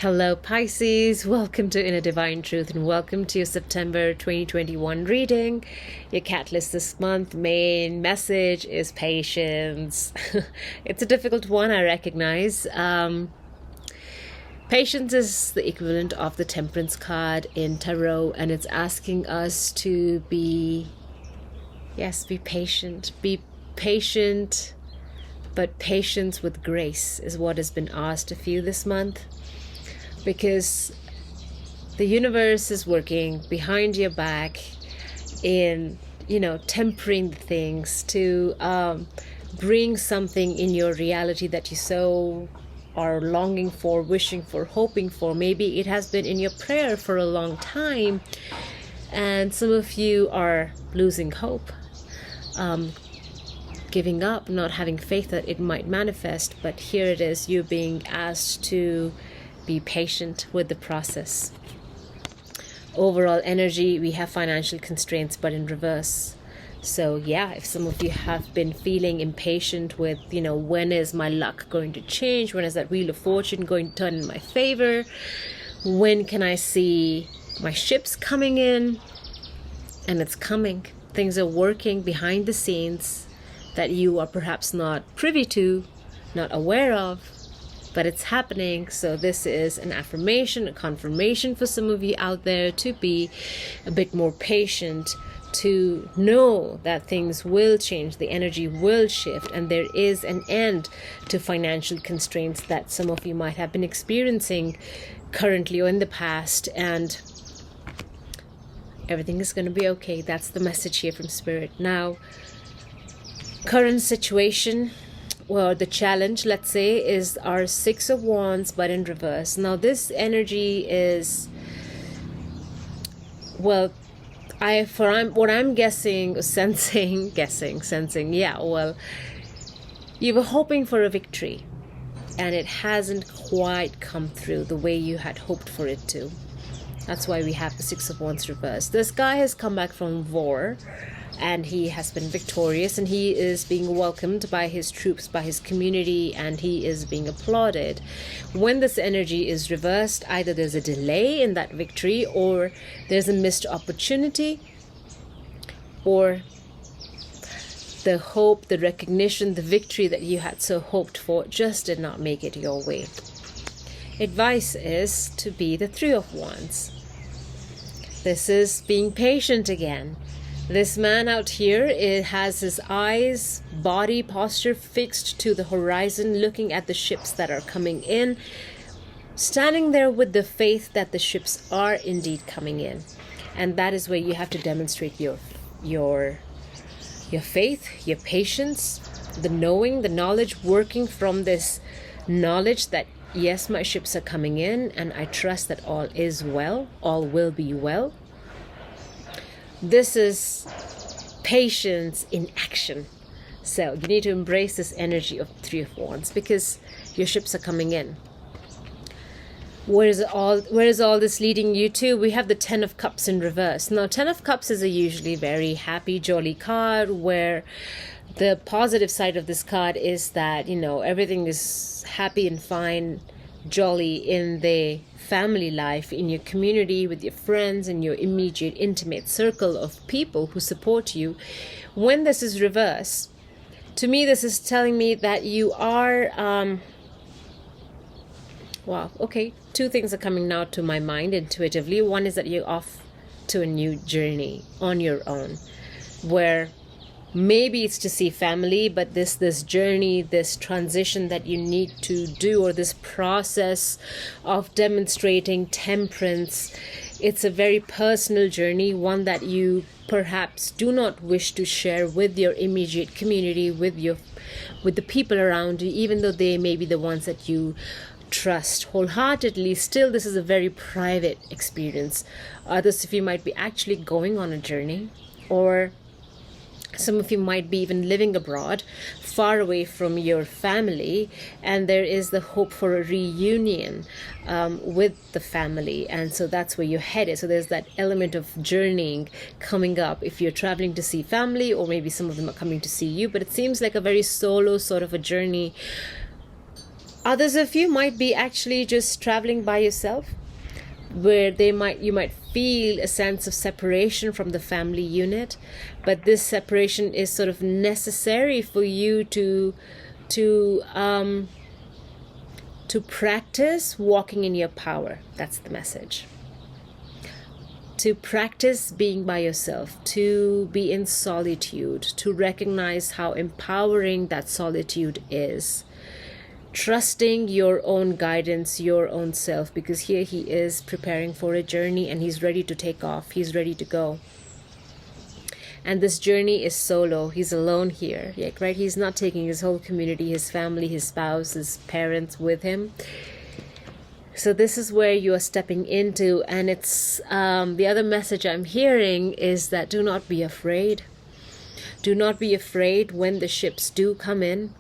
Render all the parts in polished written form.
Hello Pisces, welcome to Inner Divine Truth and welcome to your September 2021 reading. Your catalyst this month, main message is patience. It's a difficult one, I recognize. Patience is the equivalent of the Temperance card in Tarot, and it's asking us to be patient. Be patient, but patience with grace is what has been asked of you this month. Because the universe is working behind your back in, tempering things to bring something in your reality that you so are longing for, wishing for, hoping for. Maybe it has been in your prayer for a long time, and some of you are losing hope, giving up, not having faith that it might manifest. But here it is, you being asked to be patient with the process. Overall energy, we have financial constraints, but in reverse. So if some of you have been feeling impatient with, when is my luck going to change? When is that wheel of fortune going to turn in my favor? When can I see my ships coming in? And it's coming. Things are working behind the scenes that you are perhaps not privy to, not aware of, but it's happening. So this is an affirmation, a confirmation for some of you out there to be a bit more patient, to know that things will change, the energy will shift, and there is an end to financial constraints that some of you might have been experiencing currently or in the past, and everything is going to be okay. That's the message here from Spirit. Now, current situation, well, the challenge, let's say, is our Six of Wands, but in reverse. Now, this energy is, what I'm sensing, you were hoping for a victory, and it hasn't quite come through the way you had hoped for it to. That's why we have the Six of Wands reversed. This guy has come back from war, and he has been victorious, and he is being welcomed by his troops, by his community, and he is being applauded. When this energy is reversed, either there's a delay in that victory, or there's a missed opportunity, or the hope, the recognition, the victory that you had so hoped for just did not make it your way. Advice is to be the Three of Wands. This is being patient again. This man out here has his eyes, body, posture fixed to the horizon, looking at the ships that are coming in, standing there with the faith that the ships are indeed coming in. And that is where you have to demonstrate your faith, your patience, the knowing, the knowledge, working from this knowledge that yes, my ships are coming in, and I trust that all is well, all will be well. This is patience in action. So you need to embrace this energy of Three of Wands because your ships are coming in. Where is all this leading you to? We have the Ten of Cups in reverse. Now, Ten of Cups is a usually very happy, jolly card, where the positive side of this card is that, everything is happy and fine, jolly in the family life, in your community, with your friends, in your immediate intimate circle of people who support you. When this is reversed, to me, this is telling me that you are, two things are coming now to my mind intuitively. One is that you're off to a new journey on your own, where maybe it's to see family, but this journey, this transition that you need to do, or this process of demonstrating temperance, it's a very personal journey, one that you perhaps do not wish to share with your immediate community, with the people around you, even though they may be the ones that you trust wholeheartedly. Still, this is a very private experience. Others of you might be actually going on a journey, or some of you might be even living abroad, far away from your family, and there is the hope for a reunion with the family, and so that's where you're headed. So there's that element of journeying coming up if you're traveling to see family, or maybe some of them are coming to see you, but it seems like a very solo sort of a journey Others of you might be actually just traveling by yourself, where you might feel a sense of separation from the family unit, but this separation is sort of necessary for you to practice walking in your power. That's the message. To practice being by yourself, to be in solitude, to recognize how empowering that solitude is. Trusting your own guidance, your own self, because here he is preparing for a journey and he's ready to take off. He's ready to go. And this journey is solo. He's alone here, right? He's not taking his whole community, his family, his spouse, his parents with him. So this is where you are stepping into, and it's the other message I'm hearing is that do not be afraid. Do not be afraid when the ships do come in,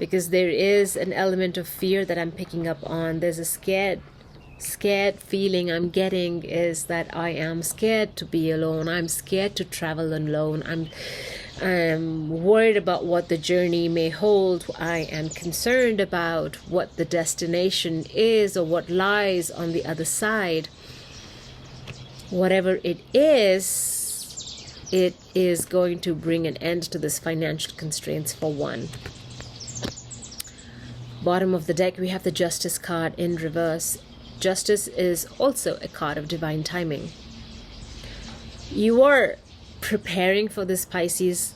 because there is an element of fear that I'm picking up on. There's a scared feeling I'm getting, is that I am scared to be alone. I'm scared to travel alone. I'm worried about what the journey may hold. I am concerned about what the destination is or what lies on the other side. Whatever it is going to bring an end to this financial constraints for one. Bottom of the deck, we have the Justice card in reverse. Justice is also a card of divine timing. You are preparing for this, Pisces.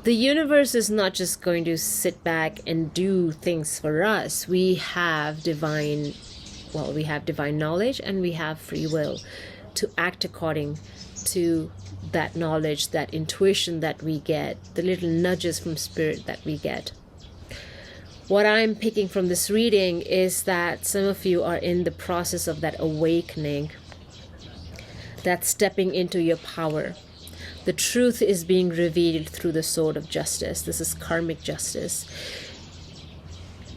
The universe is not just going to sit back and do things for us. We have divine knowledge and we have free will to act according to that knowledge, that intuition that we get, the little nudges from spirit that we get. What I'm picking from this reading is that some of you are in the process of that awakening, that stepping into your power. The truth is being revealed through the sword of justice. This is karmic justice.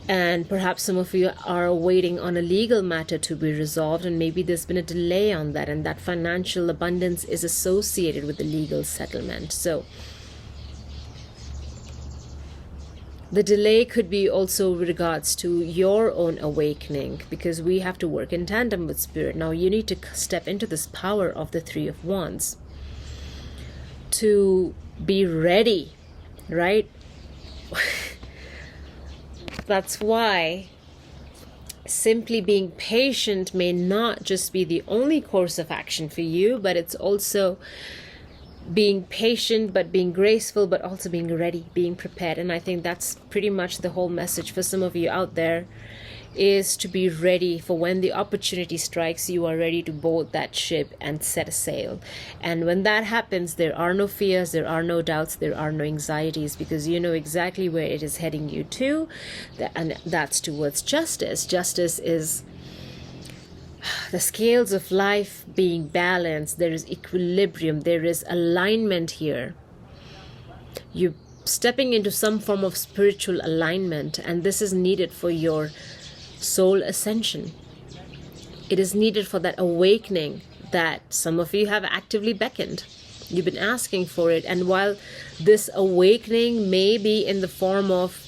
And perhaps some of you are waiting on a legal matter to be resolved, and maybe there's been a delay on that, and that financial abundance is associated with the legal settlement. So the delay could be also with regards to your own awakening, because we have to work in tandem with spirit. Now you need to step into this power of the Three of Wands to be ready, right? That's why simply being patient may not just be the only course of action for you, but it's also being patient, but being graceful, but also being ready, being prepared. And I think that's pretty much the whole message for some of you out there, is to be ready for when the opportunity strikes. You are ready to board that ship and set a sail. And when that happens, there are no fears, there are no doubts, there are no anxieties, because you know exactly where it is heading you to, and that's towards justice. Justice is the scales of life being balanced. There is equilibrium, there is alignment here. You're stepping into some form of spiritual alignment, and this is needed for your soul ascension. It is needed for that awakening that some of you have actively beckoned. You've been asking for it, and while this awakening may be in the form of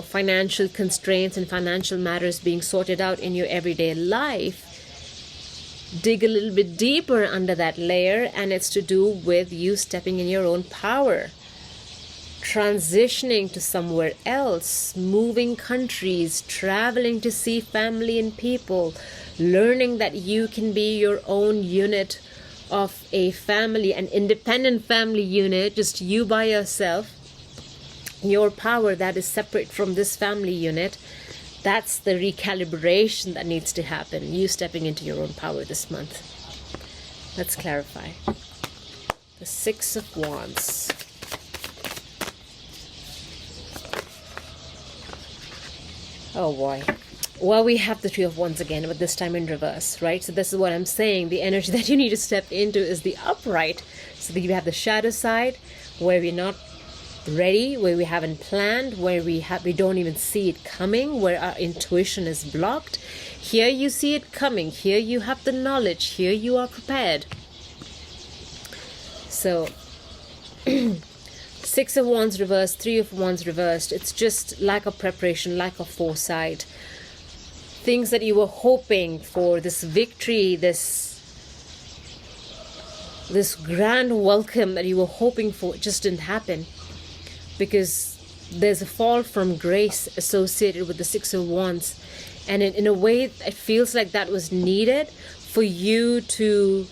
financial constraints and financial matters being sorted out in your everyday life, dig a little bit deeper under that layer, and it's to do with you stepping in your own power, transitioning to somewhere else, moving countries, traveling to see family and people, learning that you can be your own unit of a family, an independent family unit, just you by yourself, your power that is separate from this family unit. That's the recalibration that needs to happen, you stepping into your own power this month. Let's clarify. The Six of Wands. Oh boy. Well, we have the Three of Wands again, but this time in reverse, right? So this is what I'm saying. The energy that you need to step into is the upright. So that you have the shadow side, where we're not ready, where we haven't planned, where we don't even see it coming, where our intuition is blocked. Here you see it coming. Here you have the knowledge. Here you are prepared. So Six Six of Wands reversed, Three of Wands reversed. It's just lack of preparation, lack of foresight. Things that you were hoping for, this victory, this grand welcome that you were hoping for, just didn't happen. Because there's a fall from grace associated with the Six of Wands. And in a way, it feels like that was needed for you to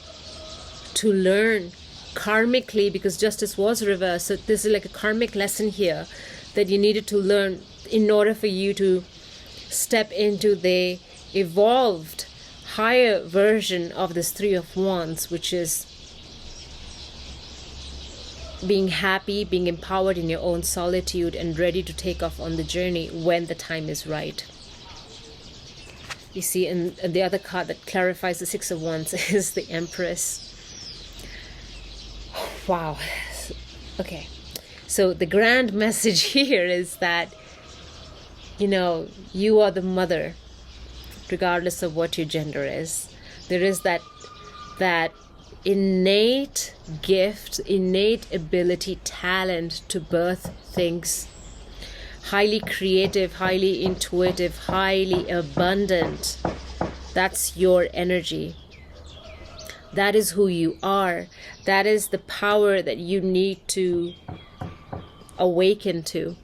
learn karmically, because justice was reversed. So this is like a karmic lesson here that you needed to learn in order for you to step into the evolved, higher version of this Three of Wands, which is being happy, being empowered in your own solitude, and ready to take off on the journey when the time is right. You see, and the other card that clarifies the Six of Wands is the Empress. Wow. Okay. So the grand message here is that, you know, you are the mother, regardless of what your gender is. There is that innate gift, innate ability, talent to birth things. Highly creative, highly intuitive, highly abundant. That's your energy. That is who you are. That is the power that you need to awaken to.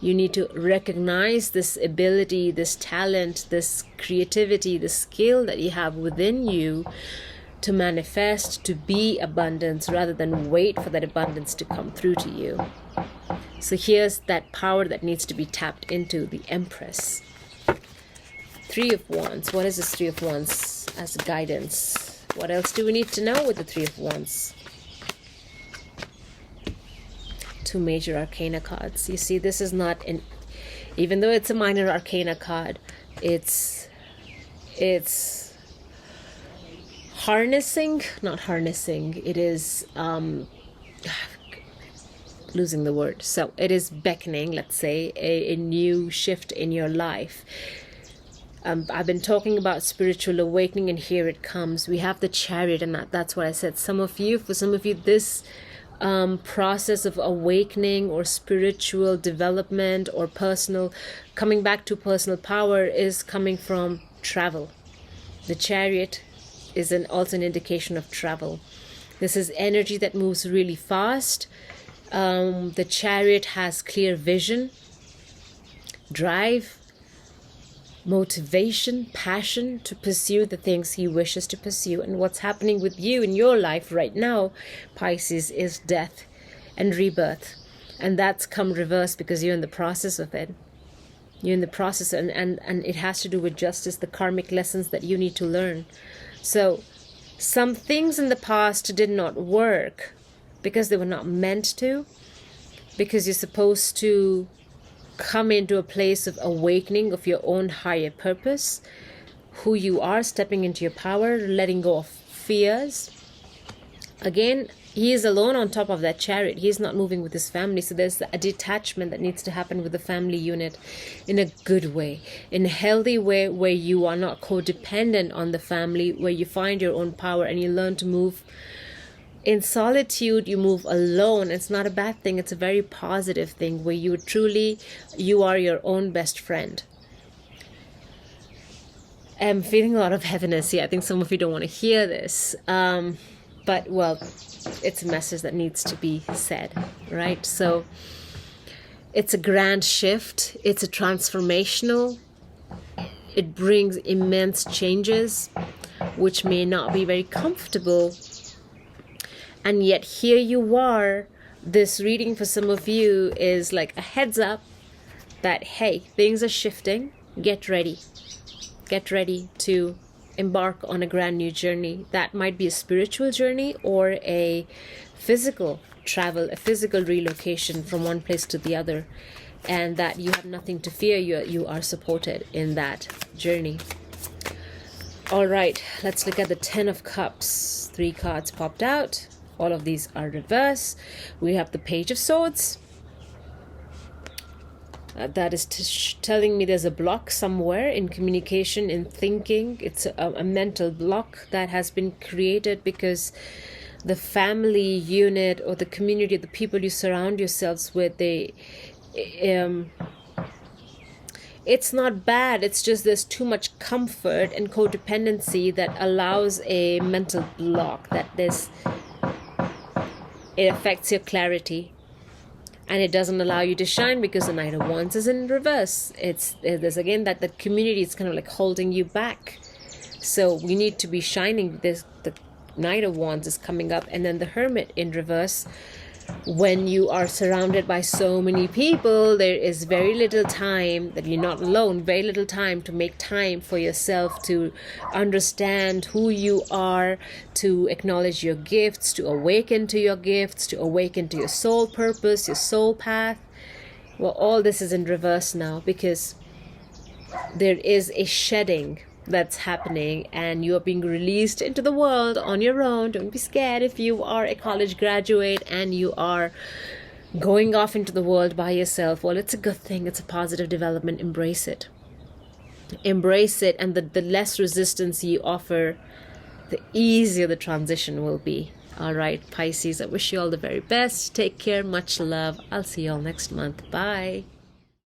You need to recognize this ability, this talent, this creativity, this skill that you have within you to manifest, to be abundance, rather than wait for that abundance to come through to you. So here's that power that needs to be tapped into, the Empress. Three of Wands. What is this Three of Wands as guidance? What else do we need to know with the Three of Wands? Two major arcana cards. You see, this is not an, even though it's a minor arcana card, it's harnessing, not harnessing, it is losing the word. So it is beckoning, let's say, a new shift in your life. I've been talking about spiritual awakening, and here it comes. We have the Chariot, and that's what I said. For some of you, this process of awakening or spiritual development or coming back to personal power is coming from travel. The Chariot is also an indication of travel. This is energy that moves really fast. The Chariot has clear vision, drive, motivation, passion to pursue the things he wishes to pursue. And what's happening with you in your life right now, Pisces, is death and rebirth. And that's come reverse because you're in the process of it. You're in the process, and it has to do with justice, the karmic lessons that you need to learn. So some things in the past did not work because they were not meant to, because you're supposed to come into a place of awakening of your own higher purpose, who you are, stepping into your power, letting go of fears. Again, he is alone on top of that Chariot. He's not moving with his family. So there's a detachment that needs to happen with the family unit in a good way, in a healthy way, where you are not codependent on the family, where you find your own power and you learn to move in solitude. You move alone. It's not a bad thing. It's a very positive thing, where you are your own best friend. I'm feeling a lot of heaviness here. I think some of you don't want to hear this. But, well, it's a message that needs to be said, right? So it's a grand shift. It's a transformational. It brings immense changes, which may not be very comfortable. And yet here you are. This reading for some of you is like a heads up that, hey, things are shifting. Get ready. Get ready to embark on a grand new journey. That might be a spiritual journey or a physical travel, a physical relocation from one place to the other, and that you have nothing to fear. You are supported in that journey. All right, let's look at the Ten of Cups. 3 cards popped out. All of these are reverse. We have the Page of Swords. That is telling me there's a block somewhere in communication, in thinking. It's a mental block that has been created because the family unit or the community, the people you surround yourselves with, it's not bad. It's just there's too much comfort and codependency that allows a mental block, it affects your clarity. And it doesn't allow you to shine because the Knight of Wands is in reverse. There's again that the community is kind of like holding you back. So we need to be shining. The Knight of Wands is coming up, and then the Hermit in reverse. When you are surrounded by so many people, there is very little time that you're not alone, very little time to make time for yourself, to understand who you are, to acknowledge your gifts, to awaken to your gifts, to awaken to your soul purpose, your soul path. Well, all this is in reverse now because there is a shedding that's happening, and you are being released into the world on your own. Don't be scared if you are a college graduate and you are going off into the world by yourself. Well, it's a good thing. It's a positive development. Embrace it. Embrace it, and the less resistance you offer, the easier the transition will be. All right, Pisces, I wish you all the very best. Take care. Much love. I'll see you all next month. Bye.